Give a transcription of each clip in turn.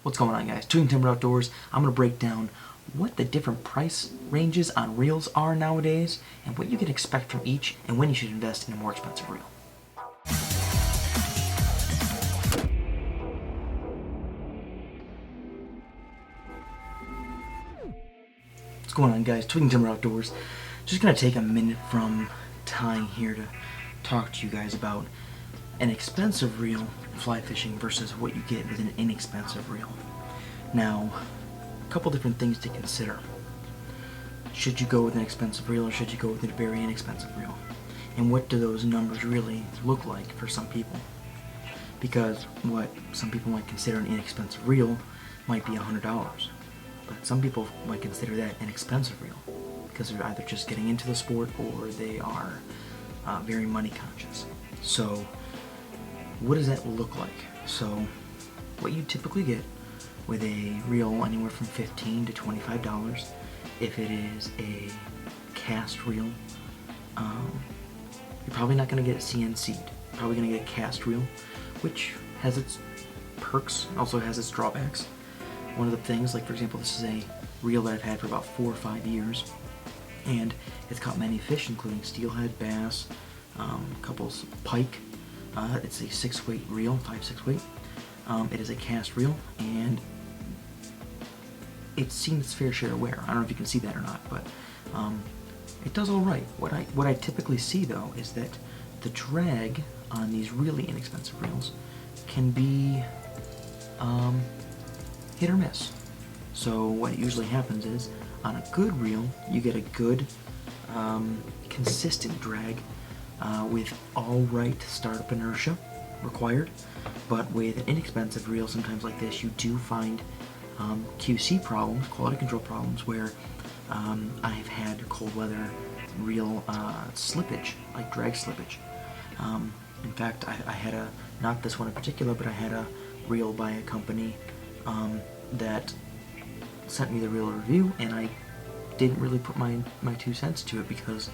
What's going on, guys? Twig Timber Outdoors. I'm going to break down what the different price ranges on reels are nowadays and what you can expect from each and when you should invest in a more expensive reel. What's going on, guys? Twig Timber Outdoors. Just going to take a minute from tying here to talk to you guys about an expensive reel fly fishing versus what you get with an inexpensive reel. Now, a couple different things to consider. Should you go with an expensive reel or should you go with a very inexpensive reel? And what do those numbers really look like for some people? Because what some people might consider an inexpensive reel might be $100, but some people might consider that an expensive reel because they're either just getting into the sport or they are very money conscious. So what does that look like? So what you typically get with a reel anywhere from $15 to $25. If it is a cast reel, you're probably not going to get it CNC'd. You're probably going to get a cast reel, which has its perks, also has its drawbacks. One of the things, like for example, this is a reel that I've had for about 4 or 5 years, and it's caught many fish, including steelhead, bass, couples pike. It's a 6-weight reel, 5-6 weight. It is a cast reel, and it's seen its fair share of wear. I don't know if you can see that or not, but it does all right. What I typically see though is that the drag on these really inexpensive reels can be hit or miss. So what usually happens is on a good reel you get a good consistent drag with all right startup inertia required, but with an inexpensive reel sometimes like this you do find QC problems, quality control problems, where I've had cold weather reel slippage, like drag slippage. In fact, I had a, not this one in particular, but I had a reel by a company that sent me the reel review, and I didn't really put my 2 cents to it because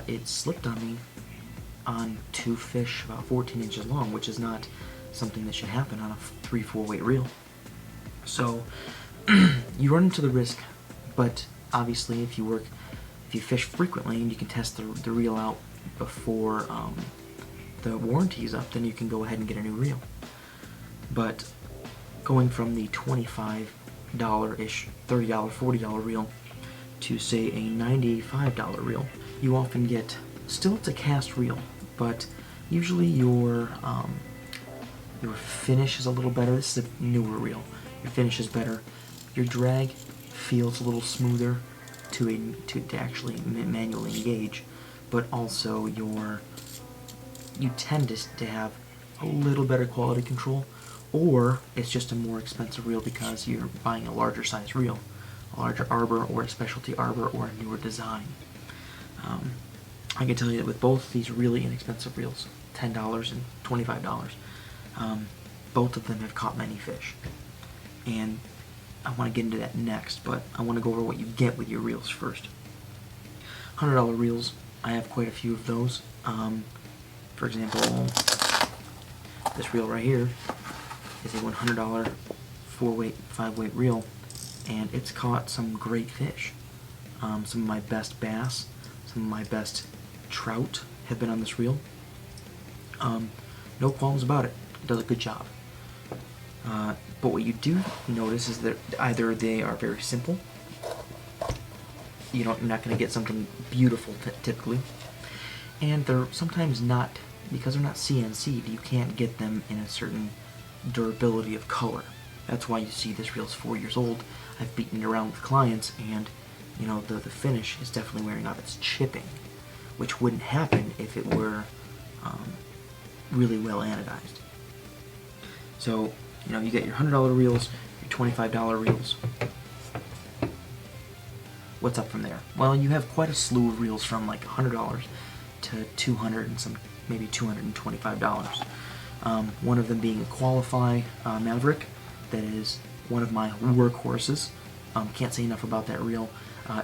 it slipped on me on 2 fish about 14 inches long, which is not something that should happen on a 3-4 weight reel. So you run into the risk, but obviously if you fish frequently and you can test the reel out before the warranty is up, then you can go ahead and get a new reel. But going from the $25-ish, $30, $40 reel to say a $95 reel, you often get, still it's a cast reel, but usually your finish is a little better. This is a newer reel. Your finish is better. Your drag feels a little smoother to actually manually engage, but also you tend to have a little better quality control, or it's just a more expensive reel because you're buying a larger size reel, a larger arbor or a specialty arbor or a newer design. I can tell you that with both these really inexpensive reels, $10 and $25, both of them have caught many fish. And I want to get into that next, but I want to go over what you get with your reels first. $100 reels, I have quite a few of those. For example, this reel right here is a $100 4-weight, 5-weight reel, and it's caught some great fish. Some of my best bass, some of my best trout have been on this reel. No qualms about it. It does a good job. But what you do notice is that either they are very simple, you're not going to get something beautiful typically, and they're sometimes not, because they're not CNC'd, you can't get them in a certain durability of color. That's why you see this reel's 4 years old. I've beaten it around with clients, and the finish is definitely wearing off. It's chipping, which wouldn't happen if it were really well anodized. So you get your $100 reels, your $25 reels. What's up from there? Well, you have quite a slew of reels from like $100 to $200 and some maybe $225. One of them being a Qualify Maverick, that is one of my workhorses. Can't say enough about that reel.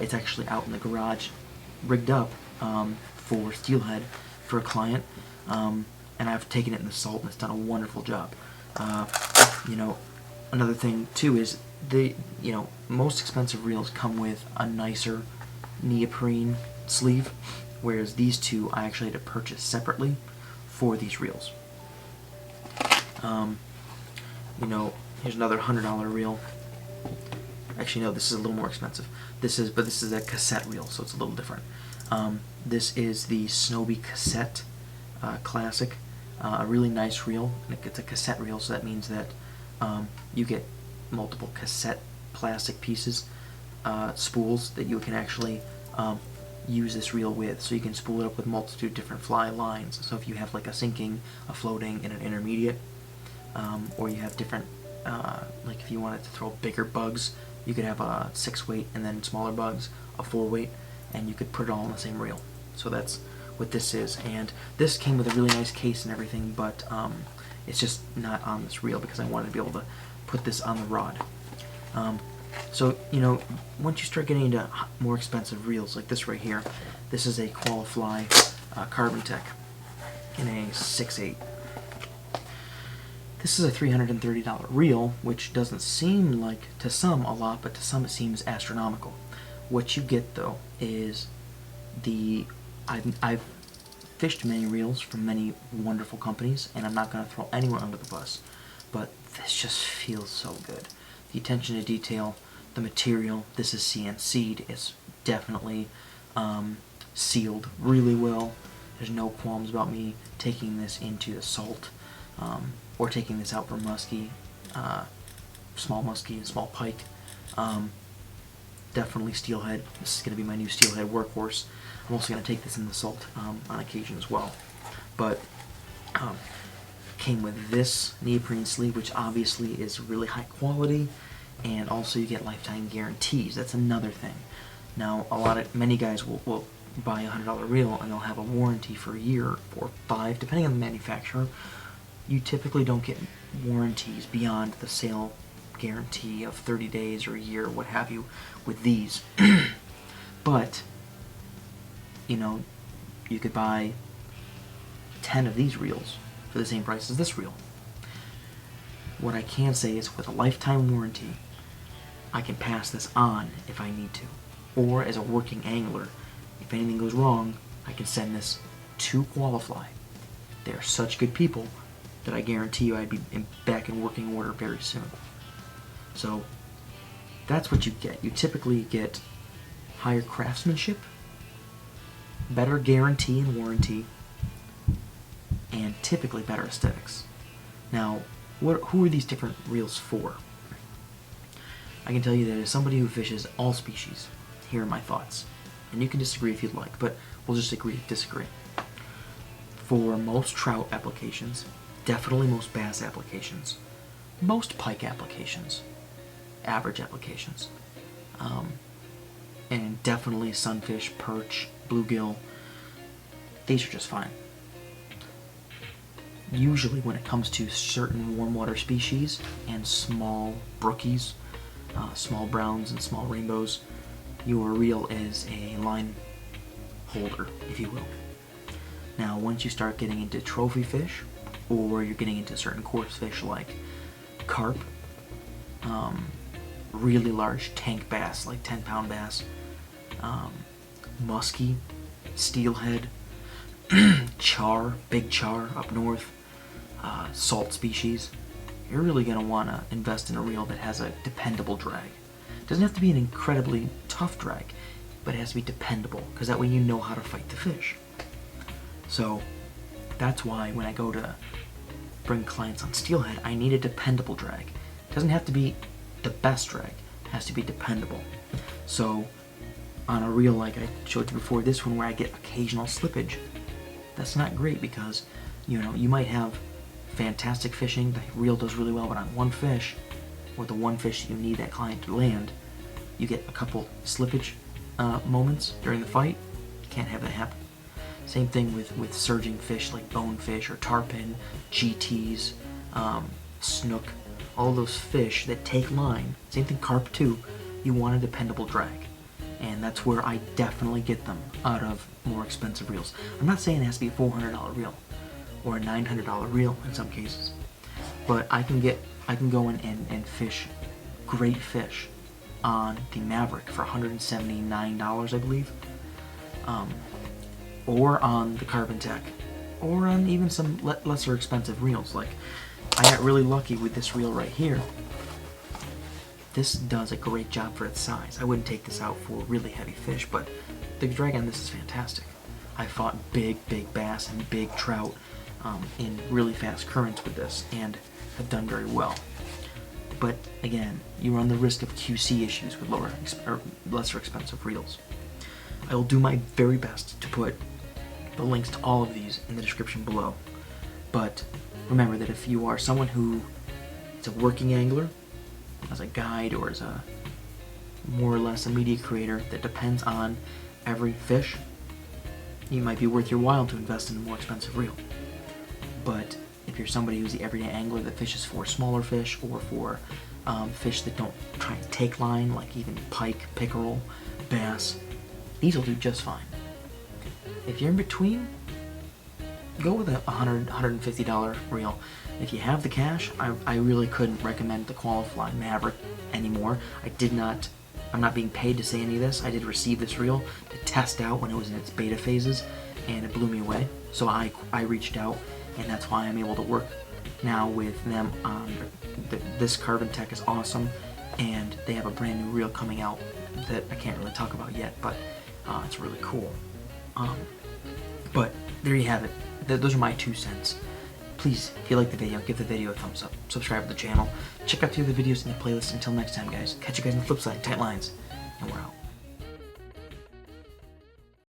It's actually out in the garage, rigged up for steelhead for a client, and I've taken it in the salt and it's done a wonderful job. another thing too is most expensive reels come with a nicer neoprene sleeve, whereas these two I actually had to purchase separately for these reels. Here's another $100 reel. Actually, no, this is a little more expensive. This is a cassette reel, so it's a little different. This is the Snowy Cassette Classic, a really nice reel. It's a cassette reel, so that means that you get multiple cassette plastic pieces, spools that you can actually use this reel with. So you can spool it up with a multitude of different fly lines. So if you have like a sinking, a floating, and an intermediate, or you have different, like if you wanted to throw bigger bugs, you could have a 6-weight and then smaller bugs, a 4-weight, and you could put it all on the same reel. So that's what this is. And this came with a really nice case and everything, but it's just not on this reel because I wanted to be able to put this on the rod. So, once you start getting into more expensive reels like this right here, this is a Qualify Carbon Tech in a 6/8. This is a $330 reel, which doesn't seem like, to some, a lot, but to some it seems astronomical. What you get, though, is I've fished many reels from many wonderful companies, and I'm not going to throw anyone under the bus, but this just feels so good. The attention to detail, the material, this is CNC'd, it's definitely sealed really well. There's no qualms about me taking this into the salt, or taking this out for muskie, small muskie and small pike. Definitely steelhead. This is going to be my new steelhead workhorse. I'm also going to take this in the salt on occasion as well. But came with this neoprene sleeve, which obviously is really high quality, and also you get lifetime guarantees. That's another thing. Now, many guys will buy a $100 reel and they'll have a warranty for a year or 5, depending on the manufacturer. You typically don't get warranties beyond the sale guarantee of 30 days or a year, what have you, with these. But, you could buy 10 of these reels for the same price as this reel. What I can say is, with a lifetime warranty, I can pass this on if I need to. Or as a working angler, if anything goes wrong, I can send this to Qualify. They're such good people that I guarantee you I'd be back in working order very soon. So that's what you get. You typically get higher craftsmanship, better guarantee and warranty, and typically better aesthetics. Now, who are these different reels for? I can tell you that as somebody who fishes all species, here are my thoughts. And you can disagree if you'd like, but we'll just agree to disagree. For most trout applications, definitely most bass applications, most pike applications, average applications, and definitely sunfish, perch, bluegill, these are just fine. Usually when it comes to certain warm water species and small brookies, small browns and small rainbows, your reel is a line holder, if you will. Now, once you start getting into trophy fish, or you're getting into certain coarse fish like carp, really large tank bass, like 10-pound bass, muskie, steelhead, char, big char up north, salt species, you're really going to want to invest in a reel that has a dependable drag. It doesn't have to be an incredibly tough drag, but it has to be dependable, because that way you know how to fight the fish. So that's why when I go to bring clients on steelhead, I need a dependable drag. It doesn't have to be the best drag, it has to be dependable. So on a reel like I showed you before, this one where I get occasional slippage, that's not great, because you might have fantastic fishing, the reel does really well, but on one fish, or the one fish you need that client to land, you get a couple slippage moments during the fight. You can't have that happen. Same thing with surging fish like bonefish or tarpon, GTs, snook, all those fish that take line. Same thing carp too. You want a dependable drag, and that's where I definitely get them out of more expensive reels. I'm not saying it has to be a $400 reel or a $900 reel in some cases, but I can go in and fish great fish on the Maverick for $179, I believe, or on the Carbon Tech, or on even some lesser expensive reels. Like, I got really lucky with this reel right here. This does a great job for its size. I wouldn't take this out for really heavy fish, but the drag on this is fantastic. I fought big bass and big trout in really fast currents with this, and have done very well. But again, you run the risk of QC issues with lesser expensive reels. I will do my very best to put the links to all of these in the description below. But remember that if you are someone who is a working angler, as a guide, or as a more or less a media creator that depends on every fish, it might be worth your while to invest in a more expensive reel. But if you're somebody who's the everyday angler that fishes for smaller fish, or for fish that don't try and take line, like even pike, pickerel, bass, these will do just fine. If you're in between, go with a $100, $150 reel. If you have the cash, I really couldn't recommend the QualiFly Maverick anymore. I'm not being paid to say any of this. I did receive this reel to test out when it was in its beta phases, and it blew me away. So I reached out, and that's why I'm able to work now with them. This Carbon Tech is awesome, and they have a brand new reel coming out that I can't really talk about yet, but it's really cool. But there you have it. Those are my 2 cents. Please, if you like the video, give the video a thumbs up. Subscribe to the channel. Check out the other videos in the playlist. Until next time, guys. Catch you guys on the flip side. Tight lines. And we're out.